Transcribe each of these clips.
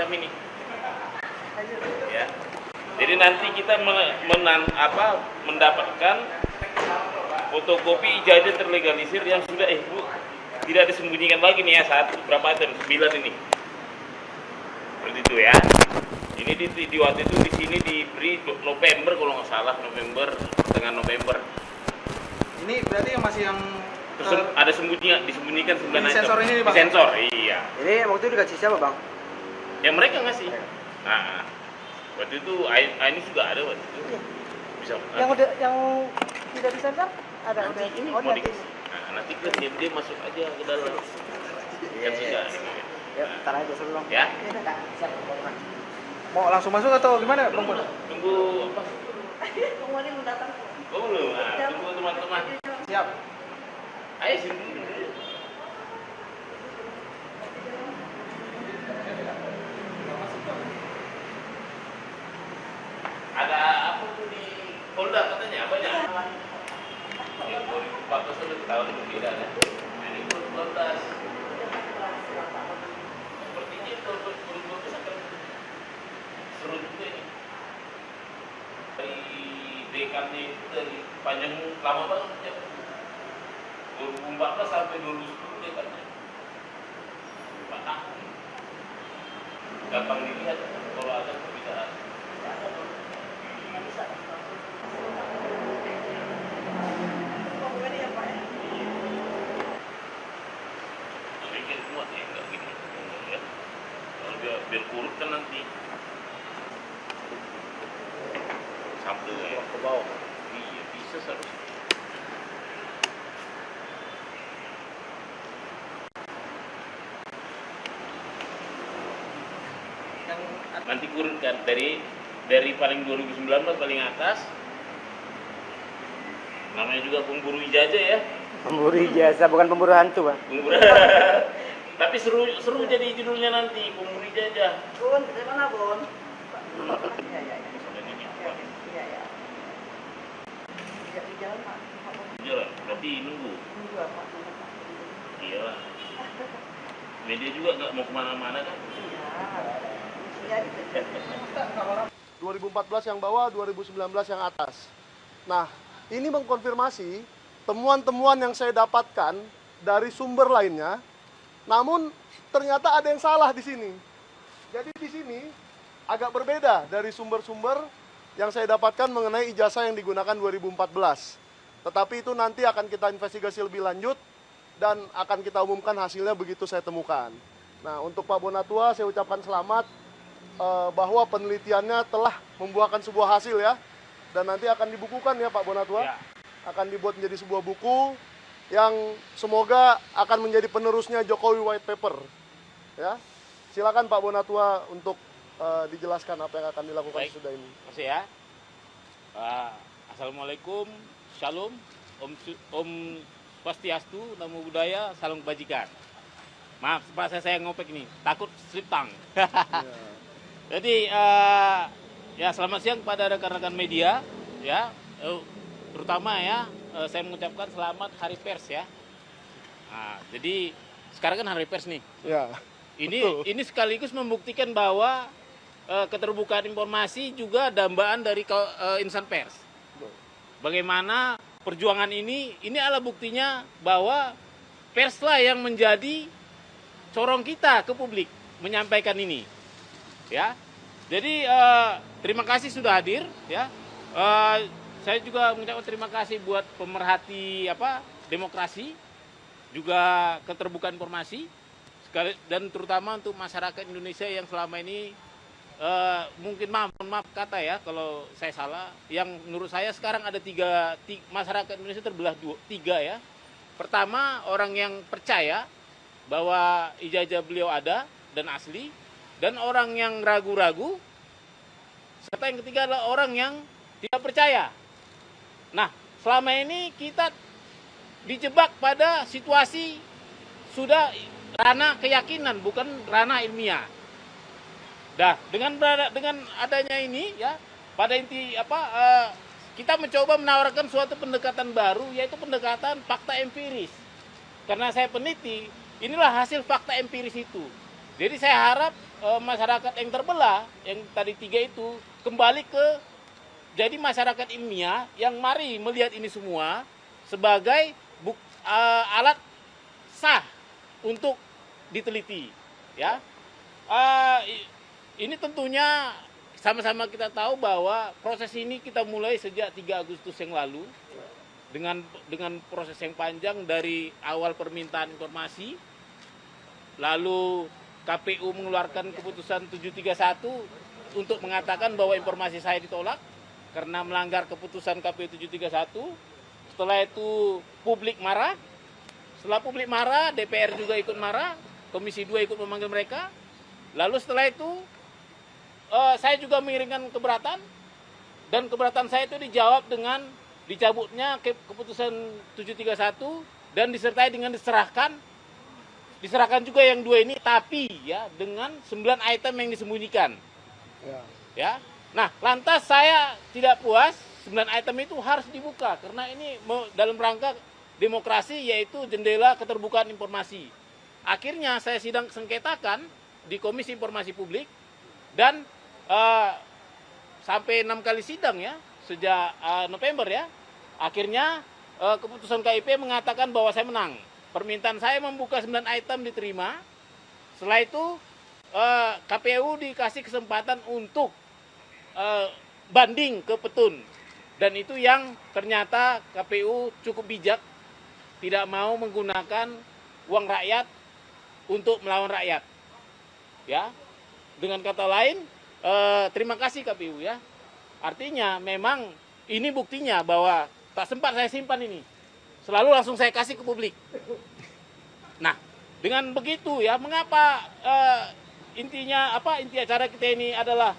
macam ini. Ya. Jadi nanti kita mendapatkan fotokopi ijazah terlegalisir yang sudah Bu, tidak disembunyikan lagi nih ya, berapa itu 9 ini. Seperti itu ya. Ini di waktu itu di sini diberi November kalau nggak salah, tengah November. Ini berarti yang masih yang ada disembunyikan 9 item. Sensor ini Bang. Sensor, iya. Ini waktu itu dikasih siapa Bang? Yang mereka ngasih. Nah, waktu itu ini sudah ada waktu itu. Bisa. Yang tidak disensor ada Nanti udah. ini Oh, mau nanti. nanti kan dia masuk aja ke dalam. Iya, Kan sudah iya. ini. Ya, ntar aja sebelum. Ya. mau langsung masuk atau gimana Bang Pun? Tunggu apa? Kemudian mendatang. Oh, belum. Nah, tunggu teman-teman. Siap. Ayo sini dulu. Ada apa tuh di Polda katanya? Apanya? Ya, 2014 udah tahun berbeda kan? Nah, ini 2012. Sepertinya 2012 akan seru juga ini. Dari dekatnya itu dari panjang lama banget ya. 2014 sampai 2010 dekatnya. 4 tahun. Gampang dilihat kalau ada perbedaan. Bikin kuat ya, enggak gini ya. Kalau biar kurut kan nanti sambel ya ke bawah. Iya bisa seharusnya. Nanti kurut kan dari paling 2019 paling atas. Namanya juga pemburu ijazah ya. Pemburu ijazah bukan pemburu hantu Bang. Pemburu. Tapi seru jadi judulnya nanti pemburu ijazah. Bun, dari mana Bun? Iya. Iya. Tidak di jalan Pak. Jalan, berarti nunggu. Nunggu apa? Iyalah. Media juga nggak mau kemana-mana kan? Iya. Iya. 2014 yang bawah, 2019 yang atas. Nah, ini mengkonfirmasi temuan-temuan yang saya dapatkan dari sumber lainnya. Namun ternyata ada yang salah di sini. Jadi di sini agak berbeda dari sumber-sumber yang saya dapatkan mengenai ijazah yang digunakan 2014. Tetapi itu nanti akan kita investigasi lebih lanjut dan akan kita umumkan hasilnya begitu saya temukan. Nah, untuk Pak Bonatua saya ucapkan selamat bahwa penelitiannya telah membuahkan sebuah hasil ya. Dan nanti akan dibukukan ya Pak Bonatua. Ya. Akan dibuat menjadi sebuah buku yang semoga akan menjadi penerusnya Jokowi White Paper. Ya. Silakan Pak Bonatua untuk dijelaskan apa yang akan dilakukan Baik. sudah ini. Masih ya. Assalamualaikum, Shalom, Om Swastiastu, Namo Buddhaya, Salam Kebajikan. Maaf, pas saya ngopek nih, takut slip tang. Jadi ya selamat siang kepada rekan-rekan media ya, terutama ya saya mengucapkan selamat Hari Pers ya. Nah, jadi sekarang kan Hari Pers nih. Ya. Ini sekaligus membuktikan bahwa keterbukaan informasi juga dambaan dari insan pers. Bagaimana perjuangan ini adalah buktinya bahwa perslah yang menjadi corong kita ke publik menyampaikan ini. Ya. Jadi terima kasih sudah hadir ya. Saya juga mengucapkan terima kasih buat pemerhati demokrasi, juga keterbukaan informasi, dan terutama untuk masyarakat Indonesia yang selama ini mungkin maaf kata ya kalau saya salah. Yang menurut saya sekarang ada tiga masyarakat Indonesia terbelah tiga ya. Pertama, orang yang percaya bahwa ijazah beliau ada dan asli, dan orang yang ragu-ragu, serta yang ketiga adalah orang yang tidak percaya. Nah, selama ini kita dijebak pada situasi sudah ranah keyakinan, bukan ranah ilmiah. Dah, dengan adanya ini ya, pada inti kita mencoba menawarkan suatu pendekatan baru, yaitu pendekatan fakta empiris. Karena saya peneliti, inilah hasil fakta empiris itu. Jadi saya harap masyarakat yang terbelah, yang tadi 3 itu, kembali ke jadi masyarakat ilmiah yang mari melihat ini semua sebagai alat sah untuk diteliti, ya. Ini tentunya sama-sama kita tahu bahwa proses ini kita mulai sejak 3 Agustus yang lalu dengan proses yang panjang dari awal permintaan informasi, lalu KPU mengeluarkan keputusan 731 untuk mengatakan bahwa informasi saya ditolak karena melanggar keputusan KPU 731. Setelah itu publik marah. Setelah publik marah, DPR juga ikut marah, Komisi 2 ikut memanggil mereka. Lalu setelah itu saya juga mengirimkan keberatan, dan keberatan saya itu dijawab dengan dicabutnya keputusan 731 dan disertai dengan diserahkan juga yang 2 ini, tapi ya dengan 9 item yang disembunyikan. Ya. Nah, lantas saya tidak puas, 9 item itu harus dibuka karena ini dalam rangka demokrasi, yaitu jendela keterbukaan informasi. Akhirnya saya sidang sengketakan di Komisi Informasi Publik dan sampai 6 kali sidang ya sejak November ya. Akhirnya keputusan KIP mengatakan bahwa saya menang. Permintaan saya membuka 9 item diterima. Setelah itu KPU dikasih kesempatan untuk banding ke petun. Dan itu yang ternyata KPU cukup bijak, tidak mau menggunakan uang rakyat untuk melawan rakyat. Ya, dengan kata lain, terima kasih KPU ya. Artinya memang ini buktinya bahwa tak sempat saya simpan ini, selalu langsung saya kasih ke publik. Nah, dengan begitu ya, mengapa inti acara kita ini adalah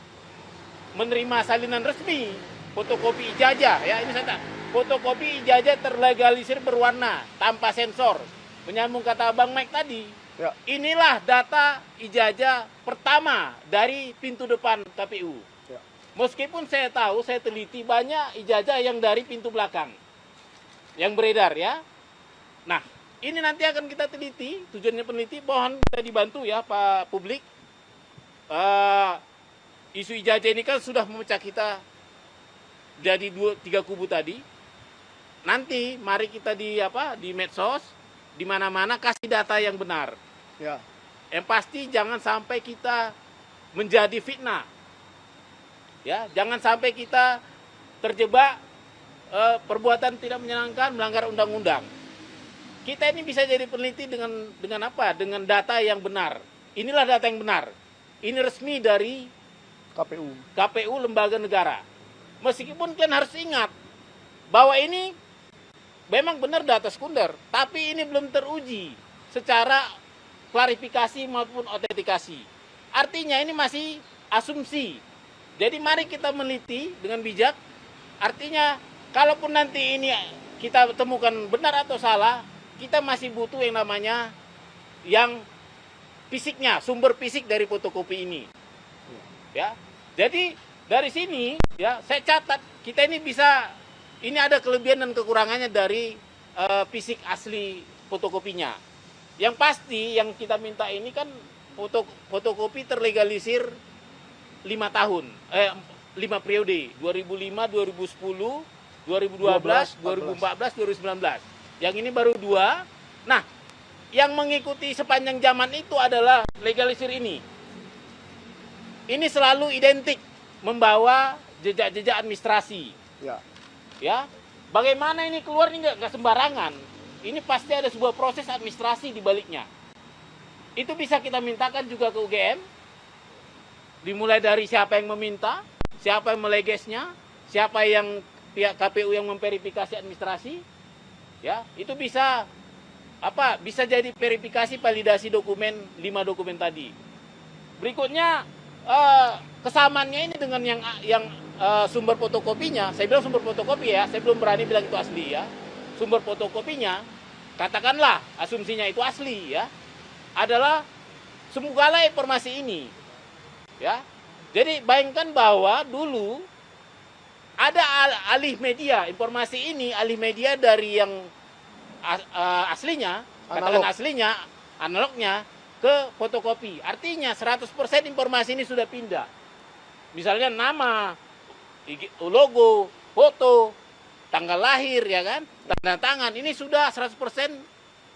menerima salinan resmi fotokopi ijazah ya. Ini saya fotokopi ijazah terlegalisir berwarna tanpa sensor. Menyambung kata Bang Mike tadi, ya. Inilah data ijazah pertama dari pintu depan KPU. Ya. Meskipun saya tahu, saya teliti banyak ijazah yang dari pintu belakang yang beredar ya. Nah, ini nanti akan kita teliti, tujuannya peneliti, mohon kita dibantu ya Pak publik. Isu ijazah ini kan sudah memecah kita jadi 2-3 kubu tadi. Nanti mari kita di medsos, di mana-mana kasih data yang benar. Ya. Yang pasti jangan sampai kita menjadi fitnah. Ya, jangan sampai kita terjebak perbuatan tidak menyenangkan, melanggar undang-undang. Kita ini bisa jadi peneliti dengan apa? Dengan data yang benar. Inilah data yang benar. Ini resmi dari KPU lembaga negara. Meskipun kalian harus ingat bahwa ini memang benar data sekunder, tapi ini belum teruji secara klarifikasi maupun autentikasi. Artinya ini masih asumsi. Jadi mari kita meneliti dengan bijak. Artinya kalaupun nanti ini kita temukan benar atau salah, kita masih butuh yang namanya yang fisiknya, sumber fisik dari fotokopi ini. Ya. Jadi dari sini ya saya catat kita ini bisa, ini ada kelebihan dan kekurangannya dari fisik asli fotokopinya. Yang pasti yang kita minta ini kan fotokopi terlegalisir 5 tahun, 5 periode, 2005, 2010, 2012, 2014, 2019. Yang ini baru 2. Nah, yang mengikuti sepanjang zaman itu adalah legalisir ini. Ini selalu identik membawa jejak-jejak administrasi. Ya. Ya. Bagaimana ini keluar ini nggak sembarangan. Ini pasti ada sebuah proses administrasi di baliknya. Itu bisa kita mintakan juga ke UGM. Dimulai dari siapa yang meminta, siapa yang melegesnya, siapa yang pihak KPU yang memverifikasi administrasi. Ya, itu bisa bisa jadi verifikasi validasi dokumen 5 dokumen tadi. Berikutnya kesamaannya ini dengan yang sumber fotokopinya. Saya bilang sumber fotokopi ya, saya belum berani bilang itu asli ya. Sumber fotokopinya, katakanlah asumsinya itu asli ya, adalah semogalah informasi ini ya. Jadi bayangkan bahwa dulu ada alih media, informasi ini alih media dari yang aslinya, katakan aslinya, analognya, ke fotokopi. Artinya 100% informasi ini sudah pindah. Misalnya nama, logo, foto, tanggal lahir, ya kan, tanda tangan, ini sudah 100%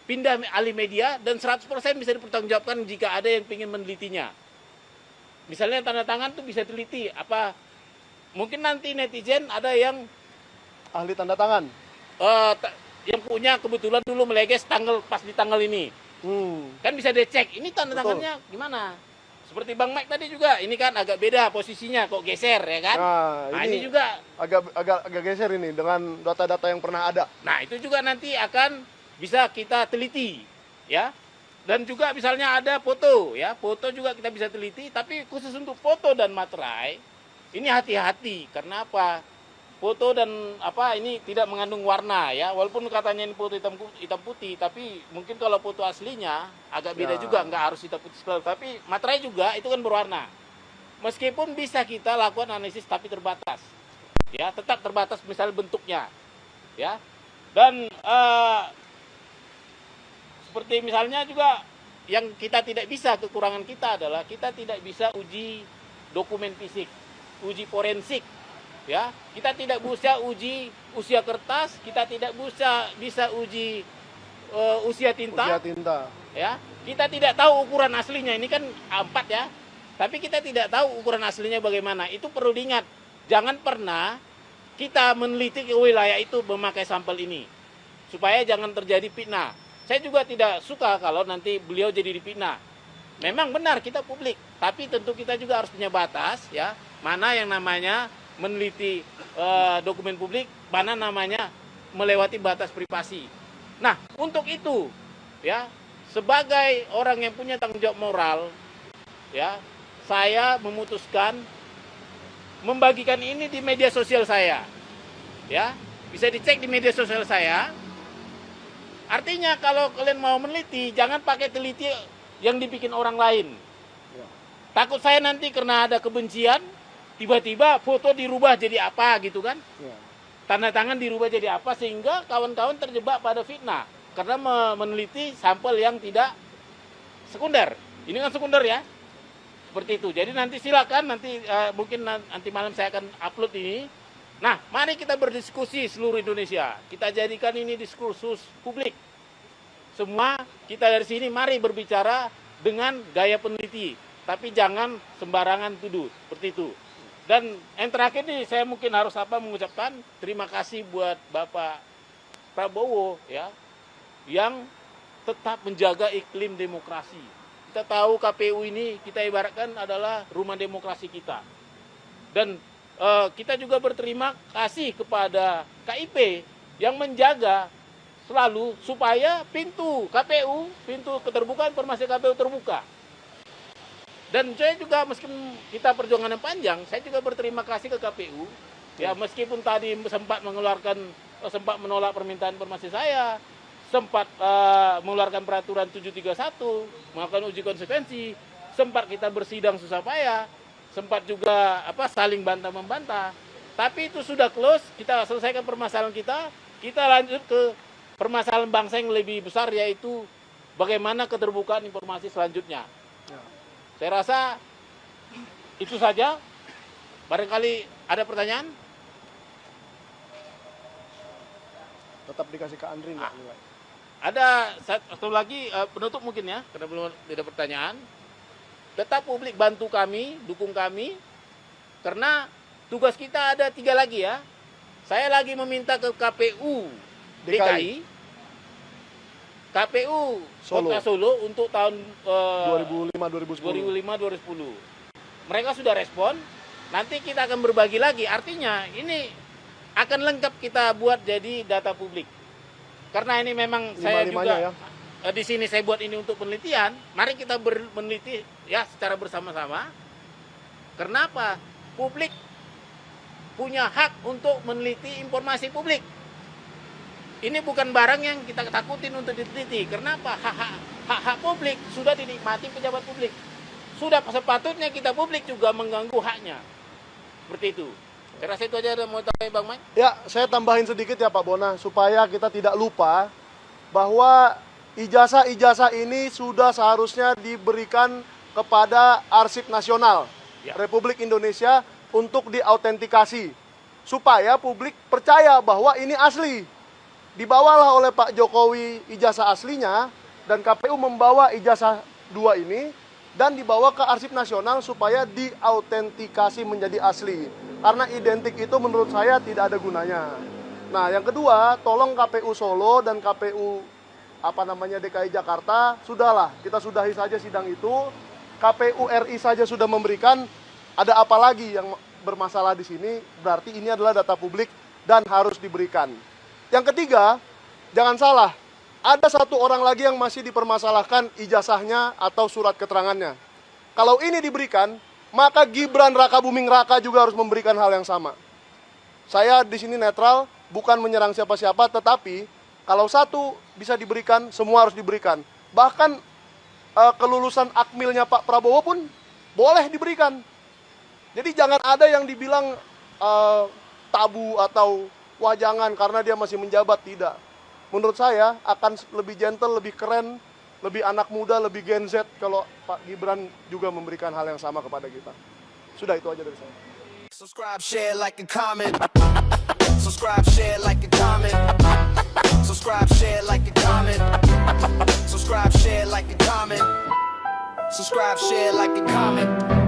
pindah alih media dan 100% bisa dipertanggungjawabkan jika ada yang ingin menelitinya. Misalnya tanda tangan tuh bisa teliti apa, mungkin nanti netizen ada yang Ahli tanda tangan. yang punya kebetulan dulu meleges tanggal pas di tanggal ini. Kan bisa dicek ini tanda Betul. tangannya gimana. Seperti Bang Mike tadi juga, ini kan agak beda posisinya, kok geser, ya kan? Nah, ini juga agak geser ini dengan data-data yang pernah ada. Nah, itu juga nanti akan bisa kita teliti, ya. Dan juga misalnya ada foto, ya. Foto juga kita bisa teliti, tapi khusus untuk foto dan materai, ini hati-hati. Karena apa? Foto dan ini tidak mengandung warna, ya. Walaupun katanya ini foto hitam putih, tapi mungkin kalau foto aslinya agak beda juga, nggak harus hitam putih sekali. Tapi materai juga itu kan berwarna. Meskipun bisa kita lakukan analisis tapi terbatas. Ya, tetap terbatas misalnya bentuknya. Ya. Dan seperti misalnya juga yang kita tidak bisa, kekurangan kita adalah kita tidak bisa uji dokumen fisik, uji forensik. Ya, kita tidak bisa uji usia kertas, kita tidak bisa uji usia tinta. Usia tinta. Ya, kita tidak tahu ukuran aslinya. Ini kan A4 ya. Tapi kita tidak tahu ukuran aslinya bagaimana. Itu perlu diingat. Jangan pernah kita meneliti ke wilayah itu memakai sampel ini. Supaya jangan terjadi fitnah. Saya juga tidak suka kalau nanti beliau jadi difitnah. Memang benar kita publik, tapi tentu kita juga harus punya batas, ya. Mana yang namanya meneliti dokumen publik, mana namanya melewati batas privasi. Nah, untuk itu, ya, sebagai orang yang punya tanggung jawab moral, ya, saya memutuskan membagikan ini di media sosial saya. Ya, bisa dicek di media sosial saya. Artinya kalau kalian mau meneliti, jangan pakai teliti yang dibikin orang lain. Takut saya nanti karena ada kebencian, tiba-tiba foto dirubah jadi apa gitu kan. Tanda tangan dirubah jadi apa sehingga kawan-kawan terjebak pada fitnah. Karena meneliti sampel yang tidak sekunder. Ini kan sekunder ya. Seperti itu. Jadi nanti silakan, nanti mungkin nanti malam saya akan upload ini. Nah, mari kita berdiskusi seluruh Indonesia. Kita jadikan ini diskursus publik. Semua kita dari sini mari berbicara dengan gaya peneliti. Tapi jangan sembarangan tuduh. Seperti itu. Dan yang terakhir nih saya mungkin harus mengucapkan terima kasih buat Bapak Prabowo ya, yang tetap menjaga iklim demokrasi. Kita tahu KPU ini kita ibaratkan adalah rumah demokrasi kita. Dan kita juga berterima kasih kepada KIP yang menjaga selalu supaya pintu KPU, pintu keterbukaan informasi KPU terbuka. Dan saya juga meskipun kita perjuangan yang panjang, saya juga berterima kasih ke KPU. Ya, meskipun tadi sempat menolak permintaan informasi saya, sempat mengeluarkan peraturan 731, melakukan uji konsekuensi, sempat kita bersidang susah payah, sempat juga saling bantah-membantah. Tapi itu sudah close, kita selesaikan permasalahan kita lanjut ke permasalahan bangsa yang lebih besar, yaitu bagaimana keterbukaan informasi selanjutnya. Saya rasa itu saja. Barangkali ada pertanyaan? Tetap dikasih ke Andri nggak? Ada satu lagi penutup mungkin ya, karena belum ada pertanyaan. Tetap publik bantu kami, dukung kami, karena tugas kita ada 3 lagi ya. Saya lagi meminta ke KPU DKI, KPU Kota Solo untuk tahun 2005-2010. Mereka sudah respon. Nanti kita akan berbagi lagi. Artinya ini akan lengkap kita buat jadi data publik. Karena ini memang saya juga di sini saya buat ini untuk penelitian. Mari kita meneliti ya secara bersama-sama. Kenapa? Publik punya hak untuk meneliti informasi publik. Ini bukan barang yang kita takutin untuk diteliti. Kenapa? Hak publik sudah dinikmati pejabat publik. Sudah sepatutnya kita publik juga mengganggu haknya. Seperti itu. Saya rasa itu aja mau tambahin Bang Mike. Ya, saya tambahin sedikit ya Pak Bona, supaya kita tidak lupa bahwa ijazah-ijazah ini sudah seharusnya diberikan kepada Arsip Nasional Ya. Republik Indonesia untuk diautentikasi supaya publik percaya bahwa ini asli. Dibawalah oleh Pak Jokowi ijazah aslinya dan KPU membawa ijazah 2 ini dan dibawa ke Arsip Nasional supaya diautentikasi menjadi asli. Karena identik itu menurut saya tidak ada gunanya. Nah, yang kedua, tolong KPU Solo dan KPU DKI Jakarta, sudahlah, kita sudahi saja sidang itu. KPU RI saja sudah memberikan, ada apa lagi yang bermasalah di sini? Berarti ini adalah data publik dan harus diberikan. Yang ketiga, jangan salah, ada satu orang lagi yang masih dipermasalahkan ijazahnya atau surat keterangannya. Kalau ini diberikan, maka Gibran Raka Buming Raka juga harus memberikan hal yang sama. Saya di sini netral, bukan menyerang siapa-siapa, tetapi kalau satu bisa diberikan, semua harus diberikan. Bahkan kelulusan akmilnya Pak Prabowo pun boleh diberikan. Jadi jangan ada yang dibilang tabu atau wah jangan karena dia masih menjabat, tidak. Menurut saya akan lebih gentle, lebih keren, lebih anak muda, lebih Gen Z kalau Pak Gibran juga memberikan hal yang sama kepada kita. Sudah, itu aja dari saya. Subscribe, share, like, and comment. Subscribe, share, like, and comment. Subscribe, share, like, and comment. Subscribe, share, like, and comment. Subscribe, share, like, and comment.